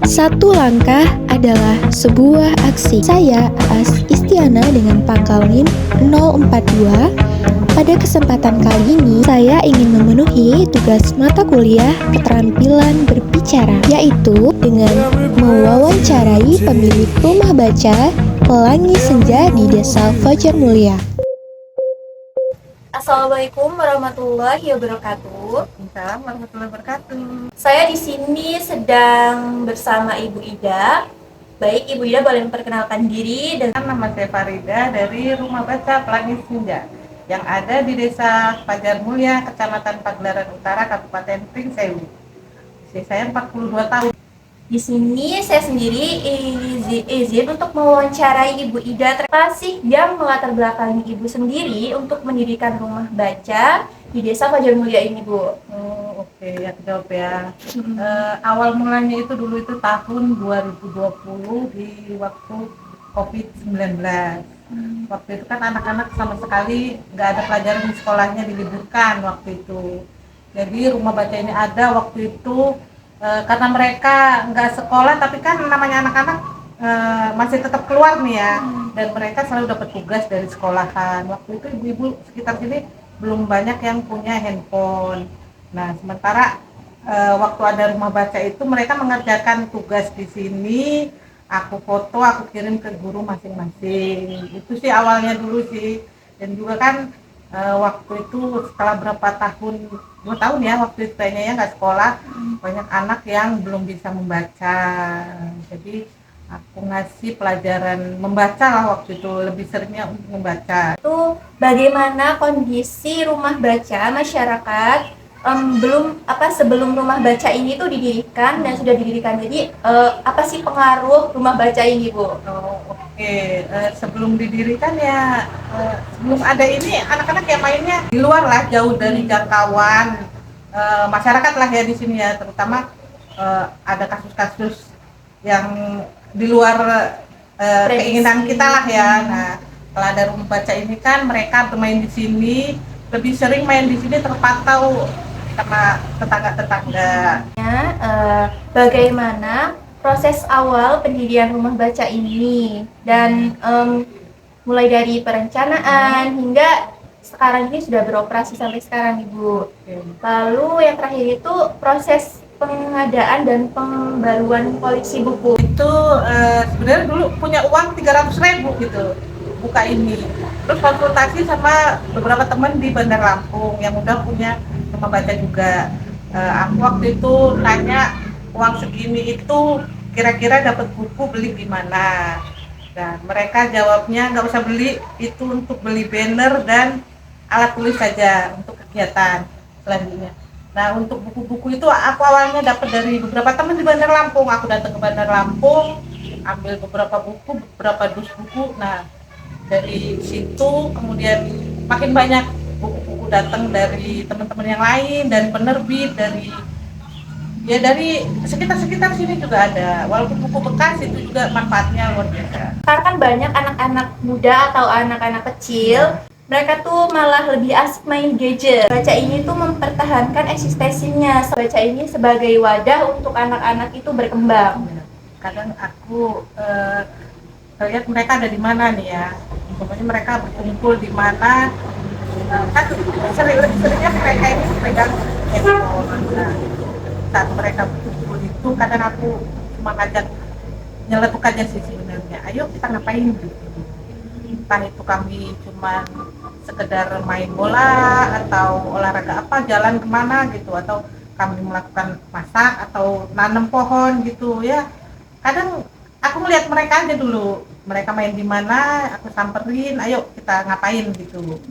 Satu langkah adalah sebuah aksi. Saya As Istiana dengan pangkal NIM 042. Pada kesempatan kali ini, saya ingin memenuhi tugas mata kuliah keterampilan berbicara, yaitu dengan mewawancarai pemilik rumah baca Pelangi Senja di Desa Fajar Mulia. Assalamualaikum warahmatullahi wabarakatuh. Waalaikumsalam warahmatullahi wabarakatuh. Saya di sini sedang bersama Ibu Ida. Baik, Ibu Ida boleh memperkenalkan diri dan Nama saya Farida dari Rumah Baca Pelangi Senja yang ada di Desa Fajar Mulia, Kecamatan Pagelaran Utara, Kabupaten Pringsewu. Usia saya 42 tahun. di sini saya sendiri izin untuk mewawancarai Ibu Ida. Apa sih yang melatar belakangi Ibu sendiri untuk mendirikan rumah baca di Desa Fajar Mulia ini, Bu? Oke, aku jawab ya. Awal mulanya itu dulu itu tahun 2020 di waktu COVID-19. Waktu itu kan anak-anak sama sekali nggak ada pelajaran di sekolahnya, diliburkan waktu itu. Jadi rumah baca ini ada waktu itu karena mereka nggak sekolah, tapi kan namanya anak-anak masih tetap keluar nih ya, dan mereka selalu dapat tugas dari sekolahan. Waktu itu ibu-ibu sekitar sini belum banyak yang punya handphone. Nah, sementara waktu ada rumah baca itu mereka mengerjakan tugas di sini, aku foto, aku kirim ke guru masing-masing. Itu sih awalnya dulu sih. Dan juga kan waktu itu setelah berapa tahun, 2 tahun ya waktu itu kayaknya ya nggak sekolah, banyak anak yang belum bisa membaca. Jadi aku ngasih pelajaran membaca lah waktu itu, lebih seringnya untuk membaca. Itu bagaimana kondisi rumah baca masyarakat sebelum rumah baca ini tuh didirikan dan sudah didirikan. Jadi apa sih pengaruh rumah baca ini, Bu? Oke, sebelum didirikan ya, sebelum ada ini anak-anak yang mainnya di luar lah, jauh dari jangkauan masyarakat lah ya di sini ya, terutama ada kasus-kasus yang di luar keinginan kita lah ya. Nah, kalau ada rumah baca ini kan mereka bermain di sini, lebih sering main di sini terpantau sama tetangga-tetangga. Bagaimana proses awal pendirian rumah baca ini dan mulai dari perencanaan hingga sekarang ini sudah beroperasi sampai sekarang, Ibu. Lalu yang terakhir itu proses pengadaan dan pembaruan koleksi buku. Itu sebenarnya dulu punya uang 300.000 gitu buka ini, terus konsultasi sama beberapa teman di Bandar Lampung yang udah punya rumah baca juga. Aku waktu itu tanya uang segini itu kira-kira dapat buku beli di mana, dan mereka jawabnya nggak usah beli, itu untuk beli banner dan alat tulis saja untuk kegiatan selanjutnya. Nah, untuk buku-buku itu aku awalnya dapat dari beberapa teman di Bandar Lampung. Aku datang ke Bandar Lampung, ambil beberapa buku, beberapa dus buku. Nah, dari situ kemudian makin banyak buku-buku datang dari teman-teman yang lain, dari penerbit, dari sekitar sini juga ada. Walaupun buku bekas itu juga manfaatnya luar biasa. Sekarang kan banyak anak-anak muda atau anak-anak kecil, mereka tuh malah lebih asik main gadget. Baca ini tuh mempertahankan eksistensinya. Baca ini sebagai wadah untuk anak-anak itu berkembang. Kadang aku lihat mereka ada di mana nih ya. Pokoknya mereka berkumpul di mana. Kan seringnya mereka ini pegang handphone. Nah, saat mereka berkumpul itu kadang aku cuma ngajak nyeletuk aja sih sebenarnya. Ayo kita ngapain gitu. Entah itu kami cuma sekedar main bola atau olahraga apa, jalan kemana gitu, atau kami melakukan masak atau nanam pohon gitu ya. Kadang aku melihat mereka aja dulu, mereka main di mana, aku samperin, ayo kita ngapain gitu.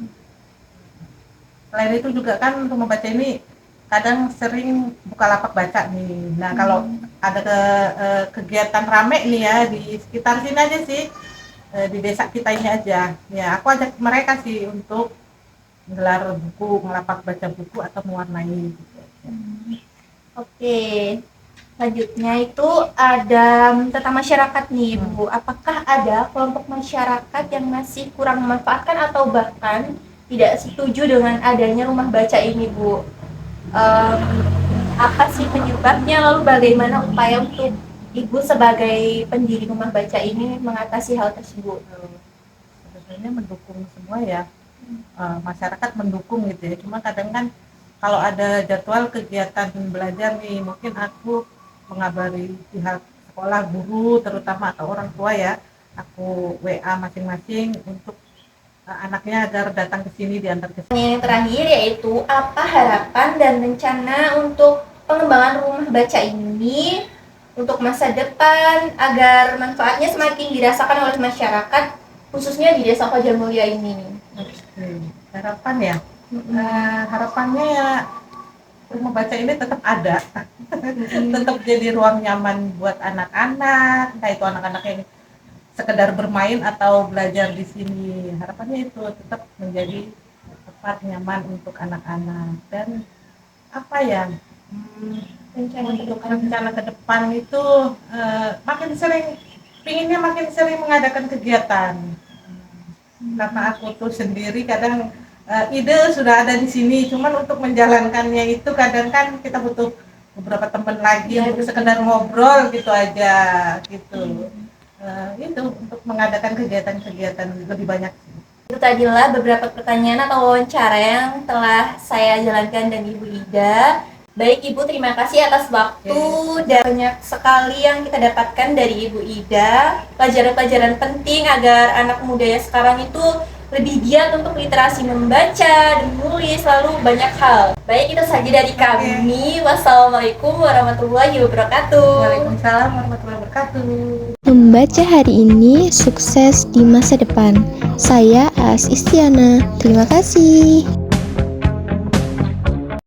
Selain itu juga kan rumah baca ini kadang sering buka lapak baca nih. Nah, kalau ada kegiatan rame nih ya di sekitar sini aja sih, di desa kita ini aja ya, aku ajak mereka sih untuk gelar buku, ngelapak baca buku atau mewarnai gitu. Oke, selanjutnya itu ada tentang masyarakat nih, Bu. Apakah ada kelompok masyarakat yang masih kurang memanfaatkan atau bahkan tidak setuju dengan adanya rumah baca ini, Bu? Apa sih penyebabnya, lalu bagaimana upaya untuk Ibu sebagai pendiri rumah baca ini mengatasi hal tersebut? Sebenarnya mendukung semua ya. Masyarakat mendukung gitu ya, cuma kadang kan kalau ada jadwal kegiatan belajar nih, mungkin aku mengabari pihak sekolah, guru terutama atau orang tua ya, aku WA masing-masing untuk anaknya agar datang ke sini, diantar ke sini. Yang terakhir yaitu apa harapan dan rencana untuk pengembangan rumah baca ini untuk masa depan agar manfaatnya semakin dirasakan oleh masyarakat khususnya di Desa Koja Mulia ini? Harapan ya, harapannya ya rumah baca ini tetap ada, tetap jadi ruang nyaman buat anak-anak, entah itu anak-anak yang sekedar bermain atau belajar di sini. Harapannya itu tetap menjadi tempat nyaman untuk anak-anak. Dan apa ya, untuk rencana ke depan itu makin sering, pinginnya makin sering mengadakan kegiatan. Karena aku tuh sendiri kadang ide sudah ada di sini, cuman untuk menjalankannya itu kadang kan kita butuh beberapa teman lagi untuk sekedar ngobrol gitu aja gitu. Itu untuk mengadakan kegiatan-kegiatan lebih banyak. Itu tadilah beberapa pertanyaan atau wawancara yang telah saya jalankan dengan Ibu Ida. Baik Ibu, terima kasih atas waktu dan banyak sekali yang kita dapatkan dari Ibu Ida. Pelajaran-pelajaran penting agar anak muda yang sekarang itu lebih giat untuk literasi membaca dan menulis, lalu banyak hal. Baik, itu saja dari kami. Wassalamualaikum warahmatullahi wabarakatuh. Waalaikumsalam warahmatullahi wabarakatuh. Membaca hari ini sukses di masa depan. Saya As Istiana. Terima kasih.